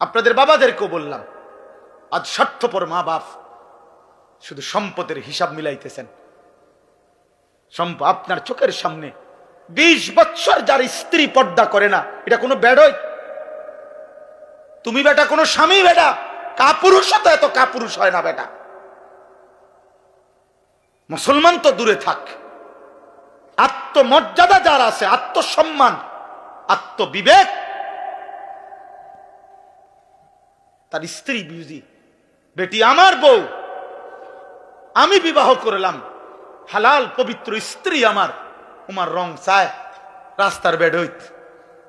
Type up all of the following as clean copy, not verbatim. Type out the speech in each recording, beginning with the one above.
আপনাদের বাবাদেরকেও বললাম, আজ স্বার্থপর মা বাপ শুধু সম্পদের হিসাব মিলাইতেছেন। আপনার চোখের সামনে 20 বছর যার স্ত্রী পর্দা করে না, এটা কোনো বেডই? তুমি বেটা কোনো স্বামী বেটা কাপুরুষ তো এত কাপুরুষ হয় না বেটা। মুসলমান তো দূরে থাক, আত্মমর্যাদা যার আছে, আত্মসম্মান, আত্মবিবেক, তার স্ত্রী বুঝি বেটি আমার বউ, আমি বিবাহ করলাম, হালাল পবিত্র স্ত্রী আমার, তোমার রং চায় রাস্তার বেড হইত,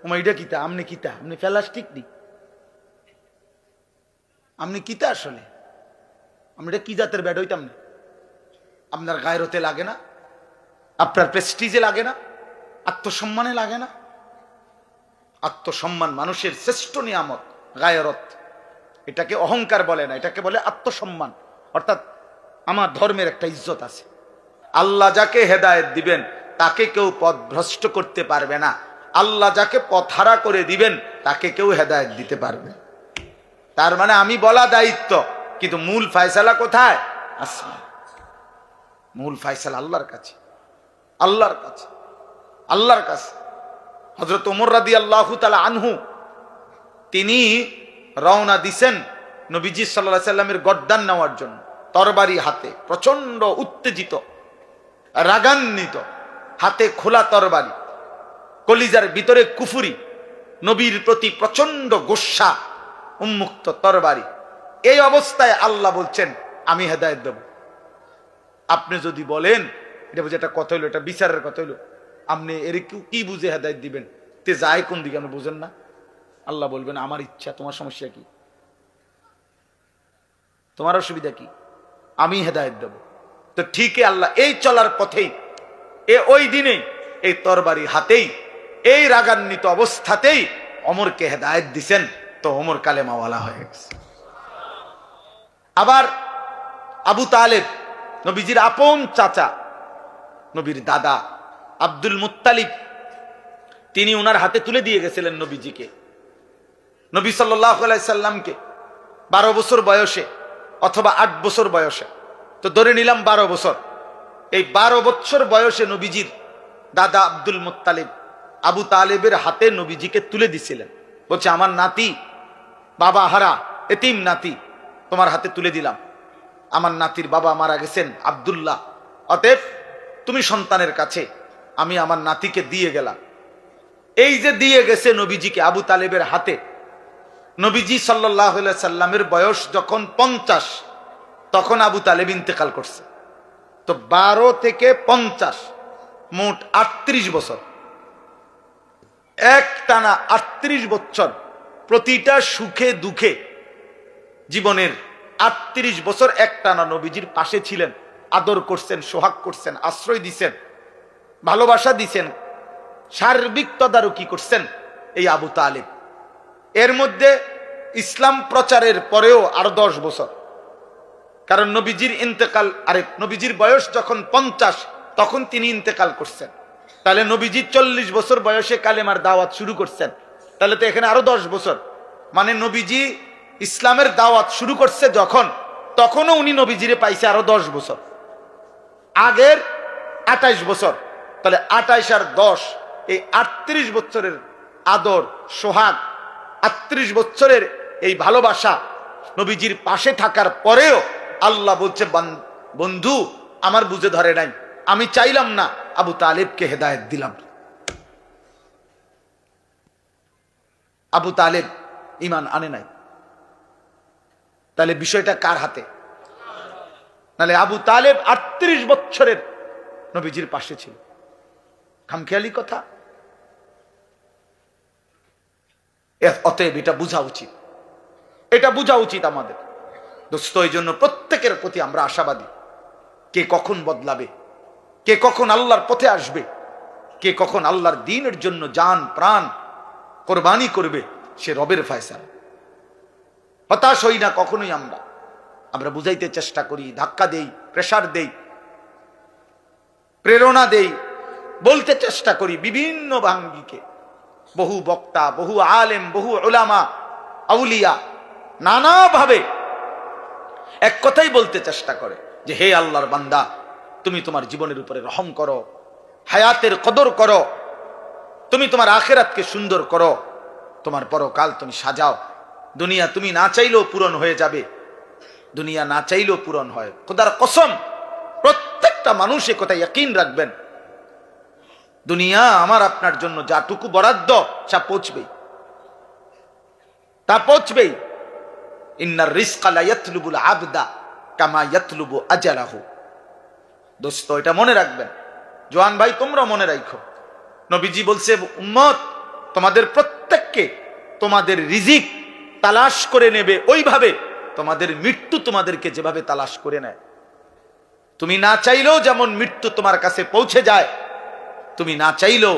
তোমার এটা কিতা, আমনি কিতা, আপনি প্লাস্টিক নি, আপনি কিতা আসলে, আমি এটা কি জাতের বেড হইতাম না? আপনার গায়রতে লাগে না? আপনার প্রেস্টিজে লাগে না? আত্মসম্মানে লাগে না? আত্মসম্মান মানুষের শ্রেষ্ঠ নিয়ামত। গায়রত এটাকে অহংকার বলে না, এটাকে বলে আত্মসম্মান। অর্থাৎ আমার ধর্মের একটা ইজ্জত আছে। আল্লাহ যাকে হেদায়েত দিবেন তাকে কেউ পথভ্রষ্ট করতে পারবে না, আল্লাহ যাকে পথহারা করে দিবেন তাকে কেউ হেদায়েত দিতে পারবে। তার মানে আমি বলা দায়িত্ব, কিন্তু মূল ফয়সালা কোথায়? আসমান। মূল ফয়সালা আল্লাহর কাছে, আল্লাহর কাছে, আল্লাহর কাছে। হযরত ওমর রাদিয়াল্লাহু তাআলা আনহু তিনি রওনা দিছেন নবীজি সাল্লাল্লাহু আলাইহি সাল্লামের গর্দান নেওয়ার জন্য, তরবারি হাতে, প্রচন্ড উত্তেজিত, রাগান্বিত, হাতে খোলা তরবারি, কলিজার ভিতরে কুফরি, নবীর প্রতি প্রচন্ড গোসা, উন্মুক্ত তরবারি। এই অবস্থায় আল্লাহ বলছেন আমি হেদায়েত দেব। আপনি যদি বলেন এটা বুঝে একটা কথা হইলো, এটা বিচারের কথা হইলো, আপনি এর কি বুঝে হেদায়েত দিবেন? তে যায় কোন দিকে আপনি বুঝেন না? আল্লাহ বলবেন আমার ইচ্ছা, তোমার সমস্যা কি, তোমার অসুবিধা কি, আমি হেদায়েত দেব। তো ঠিকই আল্লাহ এই চলার পথেই, ওই দিনেই, এই তরবারি হাতেই, এই রাগান্বিত অবস্থাতেই ওমরকে হেদায়েত দিছেন। তো ওমর কালেমাওয়ালা হয়ে গেছে। আবার আবু তালেব, নবীজির আপন চাচা, নবীর দাদা আব্দুল মুত্তালিব, তিনি উনার হাতে তুলে দিয়ে গেছিলেন নবীজিকে, নবী সাল্লাল্লাহু আলাইহি সাল্লামকে 12 বছর বয়সে অথবা 8 বছর বয়সে, তো ধরে নিলাম 12 বছর। এই 12 বছর বয়সে নবীজির দাদা আব্দুল মুত্তালিব আবু তালেবের হাতে নবীজিকে তুলে দিছিলেন। বলছে আমার নাতি, বাবা হারা এতিম নাতি, তোমার হাতে তুলে দিলাম। আমার নাতির বাবা মারা গেছেন আব্দুল্লাহ, অতএব তুমি সন্তানের কাছে, আমি আমার নাতিকে দিয়ে গেলাম। এই যে দিয়ে গেছে নবীজিকে আবু তালেবের হাতে, নবীজি সাল্লাল্লাহু আলাইহি সাল্লামের বয়স যখন 50, তখন আবু তালেব ইন্তেকাল করছে। তো 12 থেকে 50 মোট 38 বছর, একটানা 38 বছর, প্রতিটা সুখে দুঃখে জীবনের 38 বছর একটানা নবীজির পাশে ছিলেন, আদর করছেন, সোহাগ করছেন, আশ্রয় দিছেন, ভালোবাসা দিছেন, সার্বিক তদারকি করছেন এই আবু তালেব। এর মধ্যে ইসলাম প্রচারের পরেও আরো 10 বছর, কারণ নবীজির ইন্তেকাল, আরে নবীজির বয়স যখন 50 তখন তিনি ইন্তেকাল করছেন। তাহলে নবীজি 40 বছর বয়সে কালেমার দাওয়াত শুরু করছেন, তাহলে তো এখানে আরো 10 বছর, মানে নবীজি ইসলামের দাওয়াত শুরু করছে যখন, তখনও উনি নবীজিরে পাইছে আরো 10 বছর, আগের 28 বছর। তাহলে 28 আর 10, এই 38 বছরের আদর সোহাগ, 38 বছরের এই ভালোবাসা, নবীজির পাশে থাকার পরেও আল্লাহ বলছে বন্ধু আমার বুঝে ধরে নাই, আমি চাইলাম না, আবু তালেবকে হেদায়েত দিলাম। আবু তালেব ঈমান আনে নাই, তাহলে বিষয়টা কার হাতে? নালে আবু তালেব 38 বছরের নবীজির পাশে ছিল, খামখেয়ালি কথা। অতএব এটা বোঝা উচিত, এটা বোঝা উচিত আমাদের দোস্ত। এই জন্য প্রত্যেকের প্রতি আমরা আশাবাদী। কে কখন বদলাবে, কে কখন আল্লাহর পথে আসবে, কে কখন আল্লাহর দ্বীনের জন্য জান প্রাণ কোরবানি করবে, সে রবের ফয়সালা। হতাশ হই না কখনোই। আমরা বুঝাইতে চেষ্টা করি, ধাক্কা দেই, প্রেসার দেই, প্রেরণা দেই, বলতে চেষ্টা করি বিভিন্ন ভাঙ্গিকে। বহু বক্তা, বহু আলেম, বহু উলামা আউলিয়া নানাভাবে এক কথাই বলতে চেষ্টা করে যে হে আল্লাহর বান্দা, তুমি তোমার জীবনের উপরে রহম করো, হায়াতের কদর করো, তুমি তোমার আখিরাতকে সুন্দর করো, তোমার পরকাল তুমি সাজাও। দুনিয়া তুমি না চাইলেও পূরণ হয়ে যাবে, দুনিয়া না চাইলেও পূরণ হয়। খোদার কসম, প্রত্যেকটা মানুষ এ কথা ইয়াকিন রাখবেন, দুনিয়া আমার আপনার জন্য যাটুকু বরাদ্দ তা পৌঁছবেই, তা পৌঁছবেই। ইন্নার রিজকা লা ইয়াতলুবুল আবদা কামা ইয়াতলুবু আজালাহু। দোস্ত, এটা মনে রাখবেন। জওয়ান ভাই, তোমরা মনে রাখো, নবীজি বলছে, উম্মত তোমাদের প্রত্যেককে তোমাদের রিজিক তালাশ করে নেবে ওইভাবে তোমাদের মৃত্যু তোমাদেরকে যেভাবে তালাশ করে নেয়। তুমি না চাইলেও যেমন মৃত্যু তোমার কাছে পৌঁছে যায়, তুমি না চাইলেও,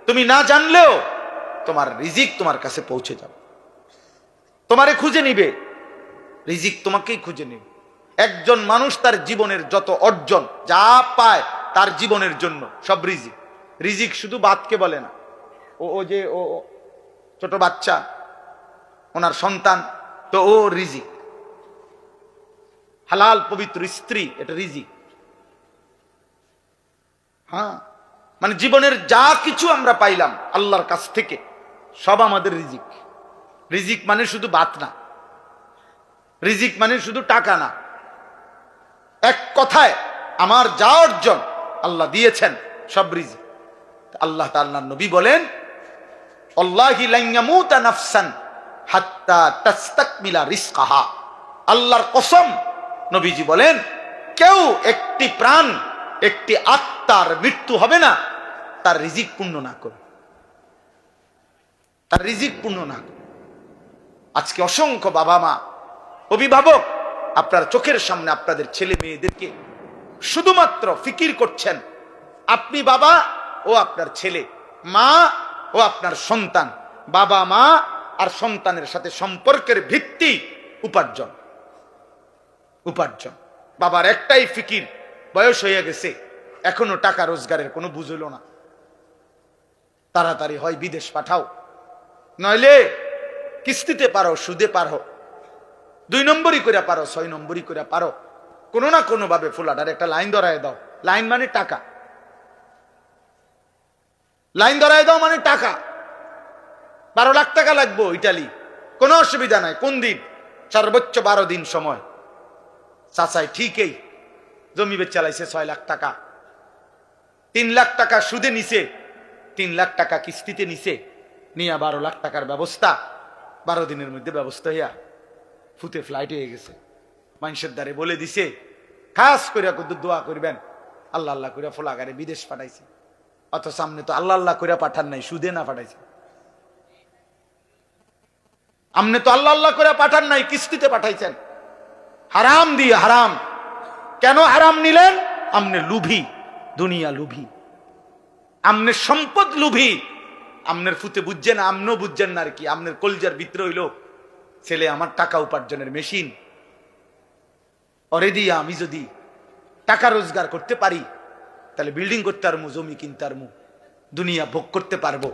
তুমি না জানলেও তোমার রিজিক তোমার কাছে পৌঁছে যাবে, তোমারে খুঁজে নিবে, রিজিক তোমাকেই খুঁজে নিবে। একজন মানুষ তার জীবনের যত অর্জন যা পায় তার জীবনের জন্য সব রিজিক। রিজিক শুধু বাতকে বলে না, ও যে ও ছোট বাচ্চা, ওনার সন্তান, তো ও রিজিক। হালাল পবিত্র স্ত্রী, এটা রিজিক। হ্যাঁ, মানে জীবনের যা কিছু আমরা পাইলাম আল্লাহর কাছ থেকে সব আমাদের রিজিক। রিজিক মানে শুধু বাত না, রিজিক মানে শুধু টাকা না। এক কথায় আমার যা অর্জন আল্লাহ দিয়েছেন সব রিজিক। আল্লাহ তাআলার নবী বলেন, আল্লাহি লান ইয়ামুতা নাফসান হাত্তা তাস্তাকমিলা রিজকাহা। আল্লাহর কসম, নবীজি বলেন, কেউ একটি প্রাণ, একটি আত্মার মৃত্যু হবে না তার রিজিক পূর্ণ না করে, তার রিজিক পূর্ণ না করে। আজকে অসংখ্য বাবা মা, অভিভাবক আপনার চোখের সামনে আপনাদের ছেলে মেয়েদেরকে শুধুমাত্র ফিকির করছেন, আপনি বাবা ও আপনার ছেলে, মা ও আপনার সন্তান। বাবা মা আর সন্তানের সাথে সম্পর্কের ভিত্তি উপার্জন। উপার্জন। বাবার একটাই ফিকির, বয়স হয়ে গেছে, এখনো টাকা রোজগারের কোনো বুঝ হইল না, তাড়াতাড়ি হয় বিদেশ পাঠাও, নইলে কিস্তিতে পারো, সুদে পারো, 2 নম্বরই করে পারো, 6 নম্বরই করে পারো, কোনো না কোনো ভাবে ফুলাটার একটা লাইন ধরায় দাও। লাইন মানে টাকা, লাইন ধরায় দাও মানে টাকা। 12 লাখ টাকা লাগবো ইটালি, কোনো অসুবিধা নাই। কোন দিন? সর্বোচ্চ 12 দিন সময়। চাচাই ঠিকই জমি বেচ চালাইছে 6 লাখ টাকা, 3 লাখ টাকা সুদে নিছে, 3 লাখ টাকা কিস্তিতে নিছে, নিয়ে 12 লাখ টাকার ব্যবস্থা 12 দিনের মধ্যে ব্যবস্থা হইয়া ফুতে ফ্লাইট হয়ে গেছে। মানুষের দ্বারে বলে দিছে, খাস করিয়া কত দোয়া করবেন, আল্লাহ আল্লাহ করিয়া ফোলাগারে বিদেশ পাঠাইছে। অত সামনে তো আল্লাহ আল্লাহ করিয়া পাঠান নাই, সুদে না পাঠাইছে। আমনে তো আল্লাহ আল্লাহ করিয়া পাঠান নাই, কিস্তিতে পাঠাইছেন, হারাম দিয়ে। হারাম কেন হারাম নিলেন? আমনে লুভি, দুনিয়া লুভি, আমনের সম্পদ লুভি। আমনের ফুতে বুঝছেন, আমনও বুঝছেন না আর কি। আমনের কলজার ভিতরে হইল ছেলে আমার টাকা উপার্জনের মেশিন, ওরে দিয়া আমি যদি টাকা রোজগার করতে পারি তাহলে বিল্ডিং করতে পারবো, জমি কিনতে পারবো, দুনিয়া ভোগ করতে পারবো।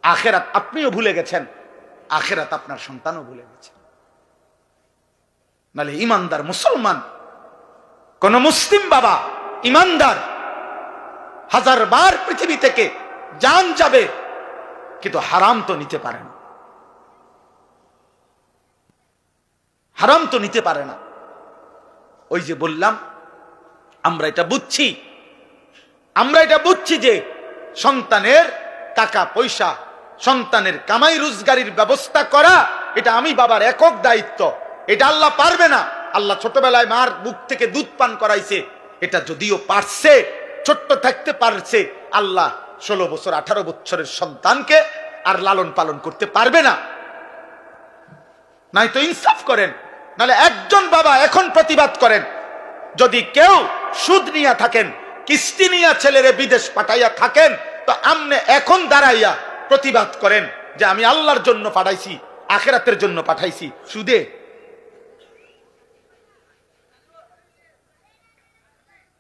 আখেরাত আপনিও ভুলে গেছেন, আখেরাত আপনার সন্তানও ভুলে গেছে। নালে ইমানদার মুসলমান, কোন মুসলিম বাবা ইমানদার 1000 বার পৃথিবী থেকে জান যাবে কিন্তু হারাম তো নিতে পারে না, হারাম তো নিতে পারে না। ওই যে বললাম, আমরা এটা বুঝছি, আমরা এটা বুঝছি যে সন্তানের টাকা পয়সা, সন্তানের কামাই রোজগারির ব্যবস্থা করা এটা আমি বাবার একক দায়িত্ব। এটা আল্লাহ পারবে না। আল্লাহ ছোটবেলায় মার বুক থেকে দুধ পান করাইছে, এটা যদিও পারছে, ছোট্ট থাকতে পারছে, আল্লাহ 16 বছর 18 বছরের সন্তানকে আর লালন পালন করতে পারবে না। নাই তো ইনসাফ করেন, নাহলে একজন বাবা এখন প্রতিবাদ করেন, যদি কেউ সুদ নিয়া থাকেন, কিস্তি নিয়া ছেলেরে বিদেশ পাঠাইয়া থাকেন, তো আমনে এখন দাঁড়াইয়া প্রতিবাদ করেন যে আমি আল্লাহর জন্য পাঠাইছি, আখিরাতের জন্য পাঠাইছি সুদে।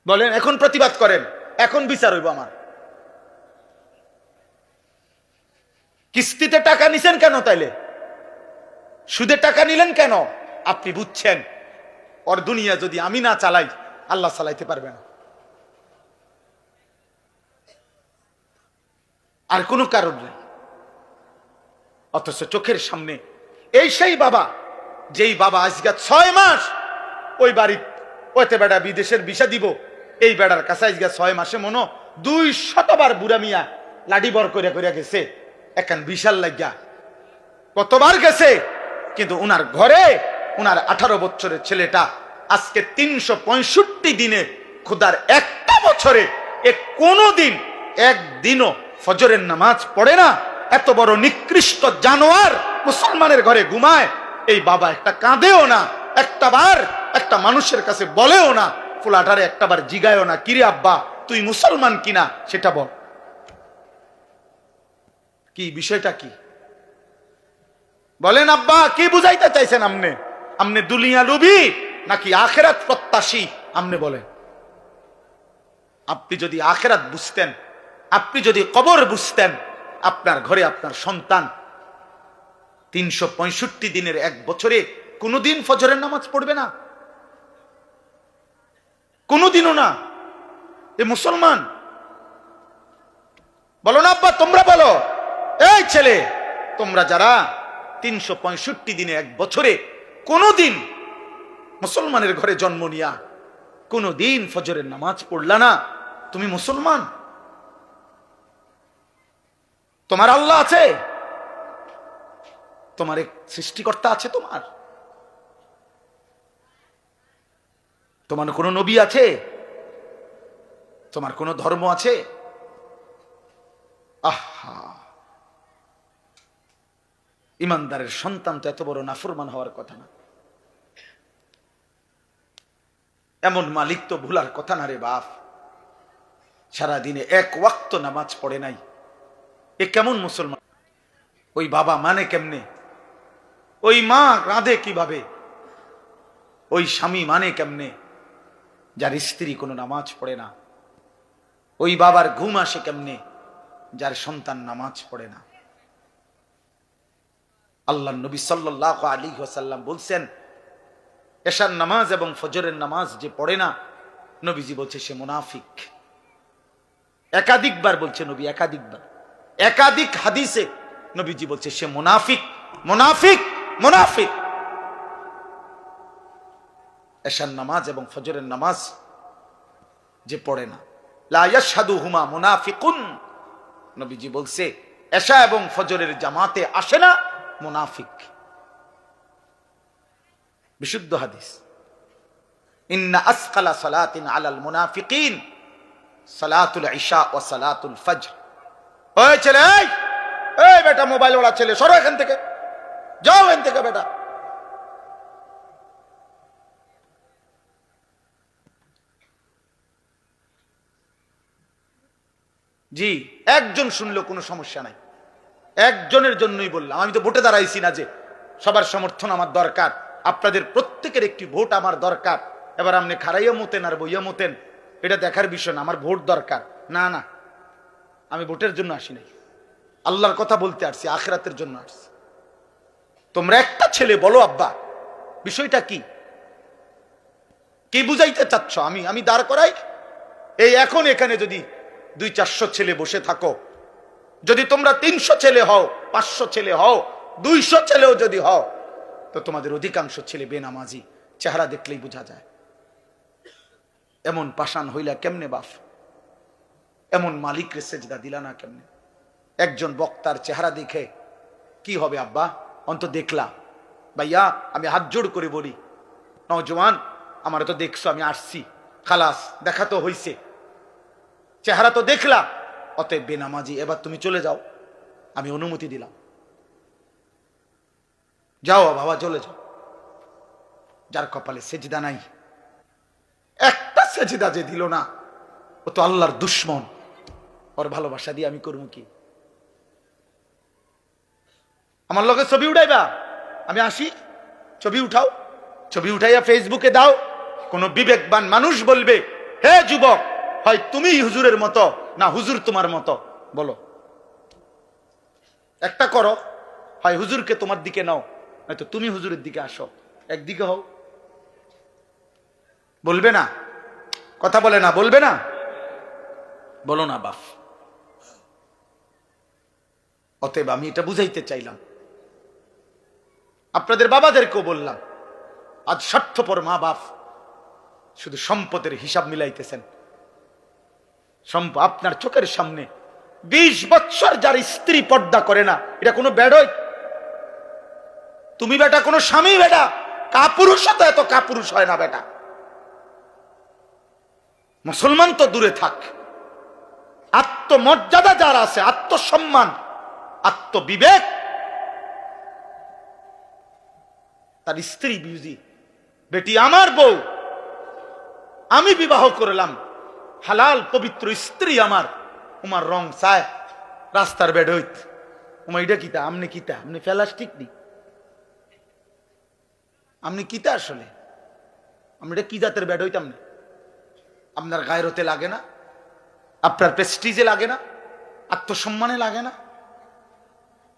বলেন, এখন প্রতিবাদ করেন, এখন বিচার হইব আমার। কিস্তিতে টাকা নিছেন কেন তাইলে? সুদে টাকা নিলেন কেন? আপনি বুঝছেন ওর দুনিয়া যদি আমি না চালাই, আল্লাহ চালাইতে পারবে না। আর কোনো কারণ নেই। অথচ চোখের সামনে এই সেই বাবা, যেই বাবা আজকে 6 মাস ওই বাড়ি ওইতে বেড়া বিদেশের ভিসা দিব, এই বেড়ার কাছে আজকে 6 মাসে মনো 200 বার বুড়া মিয়া লাডি বর করে করে গেছে এখন বিশাল লাগিয়া, কতবার গেছে। কিন্তু উনার ঘরে উনার 18 বছরের ছেলেটা আজকে 365 দিনে খোদার একটা বছরে কোনদিন একদিনও ফজরের নামাজ পড়ে না। এত বড় নিকৃষ্ট জানোয়ার মুসলমানের ঘরে ঘুমায়, এই বাবা একটা কাঁদেও না, একটা বার একটা মানুষের কাছে বলেও না, ফুলাটারে একটা বার জিগায়ও না, কিরে আব্বা তুই মুসলমান কিনা সেটা বল। কি বিষয়টা কি বলেন আব্বা, কি বুঝাইতে চাইছেন আপনি? আপনি দুনিয়া লুবি নাকি আখেরাত প্রত্যাশী? আপনি বলেন। আপনি যদি আখেরাত বুঝতেন, আপনি যদি কবর বুঝতেন, আপনার ঘরে আপনার সন্তান 365 দিনের এক বছরে কোনোদিন ফজরের নামাজ পড়বে না, কোনোদিনও না। এ মুসলমান বলো না আব্বা, তোমরা বলো। এই ছেলে, তোমরা যারা 365 দিনে এক বছরে কোনোদিন মুসলমানের ঘরে জন্ম নিয়া কোনোদিন ফজরের নামাজ পড়লা না, তুমি মুসলমান? তোমার আল্লাহ আছে, তোমার এক সৃষ্টিকর্তা আছে, তোমার কোন নবী আছে, তোমার কোন ধর্ম আছে? আহা, ইমানদারের সন্তান তো এত বড় নাফরমান হওয়ার কথা না। এমন মালিক তো ভুলার কথা না রে বাপ। সারাদিনে এক ওয়াক্ত নামাজ পড়ে নাই, এ কেমন মুসলমান? ওই বাবা মানে কেমনে? ওই মা রাঁধে কিভাবে? ওই স্বামী মানে কেমনে যার স্ত্রী কোনো নামাজ পড়ে না? ওই বাবার ঘুম আসে কেমনে যার সন্তান নামাজ পড়ে না? আল্লাহ নবী সাল্লাল্লাহু আলাইহি ওয়াসাল্লাম বলছেন, এশার নামাজ এবং ফজরের নামাজ যে পড়ে না, নবীজি বলছে সে মুনাফিক। একাধিকবার বলছে নবী, একাধিকবার, একাধিক হাদিসে নবীজি বলছে সে মুনাফিক, মুনাফিক, মুনাফিক। এশার নামাজ এবং ফজরের নামাজ যে পড়ে না, লা ইয়াশহাদুহুমা মুনাফিকুন, নবীজি বলছে এশা এবং ফজরের জামাতে আসে না, মুনাফিক। বিশুদ্ধ হাদিস। ইন্না আসকালা সালাতিন আলাল মুনাফিকিন সালাতুল ইশা ওয়া সালাতুল ফজর। ওই ছেলে, এই বেটা, মোবাইল ওলা ছেলে, সরো এখান থেকে, যাও এখান থেকে বেটা। জি, একজন শুনলেও কোনো সমস্যা নাই, একজনের জন্যই বললাম। আমি তো ভোটে দাঁড়াইছি না যে সবার সমর্থন আমার দরকার, আপনাদের প্রত্যেকের একটি ভোট আমার দরকার। এবার আপনি খারাইয়া মতেন আর বইয়া মতেন, এটা দেখার বিষয় না। আমার ভোট দরকার না, না, আমি ভোটের জন্য আসি নাই, আল্লাহর কথা বলতে আসছি, আখিরাতের জন্য আসছি। তোমরা একটা ছেলে বলো আব্বা, বিষয়টা কি, কি বুঝাইতে চাচ্ছ? আমি দাঁড় করাই। এই এখন এখানে যদি 200-400 ছেলে বসে থাকো, যদি তোমরা 300 ছেলে হও, 500 ছেলে হও, 200 ছেলেও যদি হও, তো তোমাদের অধিকাংশ ছেলে বেনামাজি, চেহারা দেখলেই বোঝা যায়। এমন পাষাণ হইলা কেমনে বাপ? এমন মালিকরে সেজদা দিলা না কেমনে? একজন বক্তার চেহারা দেখে কি হবে আব্বা? অন্ত দেখলা ভাইয়া, আমি হাত জোড় করে বলি, নওজওয়ান, আমার তো দেখছো, আমি আসছি, খালাস, দেখা তো হইছে, চেহারা তো দেখলা, অতএব বেনামাজি, এবার তুমি চলে যাও, আমি অনুমতি দিলাম, যাও বাবা, চলে যাও। যার কপালে সেজদা নাই, একটা সেজদা যে দিল না, ও তো আল্লাহর দুশ্মন। ওর ভালোবাসা দিয়ে আমি করবো কি? আমার লগে ছবি উঠাইবা, আমি আসি, ছবি উঠাও, ছবি উঠাইয়া ফেসবুকে দাও। কোন বিবেকবান মানুষ বলবে, হে যুবক, হয় তুমি হুজুরের মতো না হুজুর তোমার মতো, বলো একটা করো, হয় হুজুরকে তোমার দিকে নাও হয়তো তুমি হুজুরের দিকে আসো, একদিকে হও। বলবে না? কথা বলে না, বলবে না? বলো না বাপ। অতএব আমি এটা বুঝাইতে চাইলাম, আপনাদের বাবাদেরকেও বললাম, আজ স্বার্থপর মা বাপ শুধু সম্পদের হিসাব মিলাইতেছেন। আপনার চোখের সামনে 20 বছর যার স্ত্রী পর্দা করে না, এটা কোনো বেডই? তুমি বেটা কোনো স্বামী বেটা কাপুরুষ তো এত কাপুরুষ হয় না বেটা। মুসলমান তো দূরে থাক, আত্মমর্যাদা যার আছে, আত্মসম্মান, আত্মবিবেক, তার স্ত্রী বিউজি, বেটি আমার বউ, আমি বিবাহ করলাম, হালাল পবিত্র স্ত্রী আমার, তোমার রং চায় রাস্তার বেড হইত, তোমার এটা কিতা, আমনে কিতা, আপনি প্লাস্টিক নি, আপনি কিতা আসলে, আমি এটা কি জাতের বেড হইতাম না? আপনার গায়রতে লাগে না? আপনার প্রেস্টিজে লাগে না? আত্মসম্মানে লাগে না?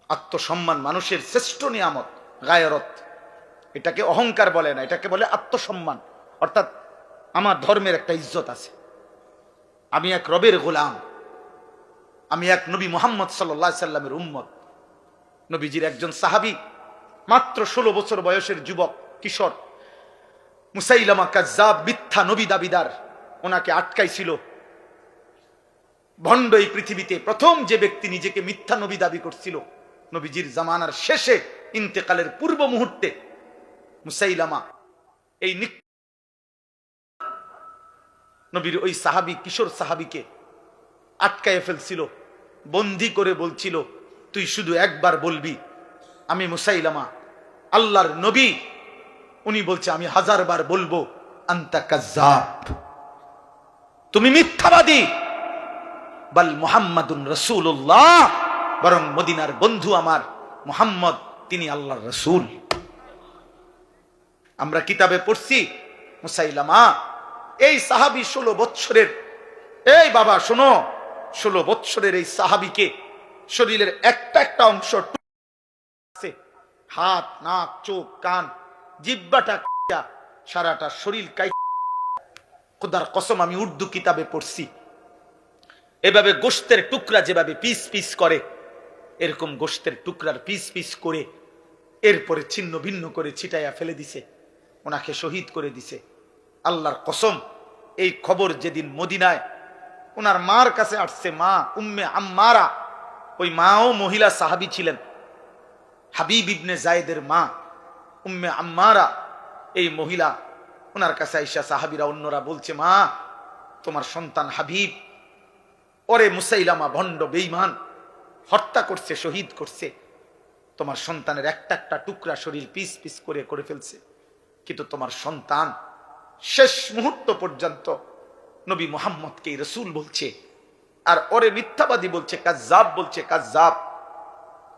আত্মসম্মান মানুষের শ্রেষ্ঠ নিয়ামত। গায়রত, এটাকে অহংকার বলে না, এটাকে বলে আত্মসম্মান। অর্থাৎ আমার ধর্মের একটা ইজ্জত আছে, আমি এক রবের গোলাম, আমি এক নবী মুহাম্মদ সাল্লাল্লাহু আলাইহি সাল্লামের উম্মত। নবীজির একজন সাহাবী, মাত্র 16 বছর বয়সের যুবক কিশোর, মুসাইলামা কাজ্জাব, মিথ্যা নবী দাবিদার, ওনাকে আটকাইছিল। ভণ্ড এই পৃথিবীতে প্রথম যে ব্যক্তি নিজেকে মিথ্যা নবী দাবি করছিল, নবীজির জামানার শেষে ইন্তেকালের পূর্ব মুহূর্তে মুসাইলামা এই নবীর ওই সাহাবী, কিশোর সাহাবীকে আটকায় ফেলছিল, বন্দী করে বলছিল, তুই শুধু একবার বলবি আমি মুসাইলামা আল্লাহর নবী। উনি বলছে, আমি 1000 বার বলবো আনতা কাজ্জাব, তুমি মিথ্যাবাদী। বাল মুহাম্মাদুন রাসূলুল্লাহ, বরং মদিনার বন্ধু আমার মুহাম্মদ, তিনি আল্লাহর রাসূল। আমরা কিতাবে পড়ছি মুসাইলামা এই সাহাবী 16 বছরের, এই বাবা শোনো, 16 বছরের এই সাহাবীকে শরীরের একটা একটা অংশ, হাত, নাক, চোখ, কান, জিহ্বাটা, সারাটা শরীর কাই, খোদার কসম আমি উর্দু কিতাবে পড়ছি, এভাবে গোশতের টুকরা যেভাবে পিস পিস করে, এরকম গোশতের টুকরার পিস পিস করে এরপরে ছিন্ন ভিন্ন করে ছিটাইয়া ফেলে দিছে, ওনাকে শহীদ করে দিছে। আল্লাহর কসম, এই খবর যেদিন মদিনায় ওনার মার কাছে আসছে, মা উম্মে আম্মারা, ওই মাও মহিলা সাহাবী ছিলেন, হাবিব ইবনে জায়েদের মা উম্মে আম্মারা, এই মহিলা ওনার কাছে আইসা সাহাবীরা অন্যরা বলছে, মা তোমার সন্তান হাবিব, ওরে মুসাইলামা ভণ্ড বেঈমান হত্যা করছে, শহীদ করছে, তোমার সন্তানের একটা একটা টুকরা শরীর পিস পিস করে করে ফেলছে, কিন্তু তোমার সন্তান শেষ মুহূর্ত পর্যন্ত নবী মুহাম্মদকে রাসূল বলছে, আর ওরে মিথ্যাবাদী বলছে, কাজ্জাব বলছে, কাজ্জাব।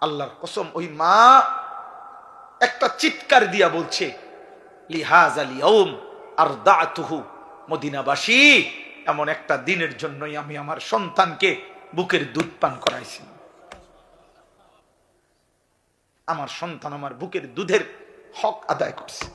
আল্লাহর কসম, ওই মা একটা চিৎকার দিয়া বলছে, লিহাযাল ইয়াউম আরদাতুহু, মদিনাবাসী, এমন একটা দিনের জন্যই আমি আমার সন্তানকে বুকের দুধ পান করাইছি। আমার সন্তান আমার বুকের দুধের হক আদায় করছে।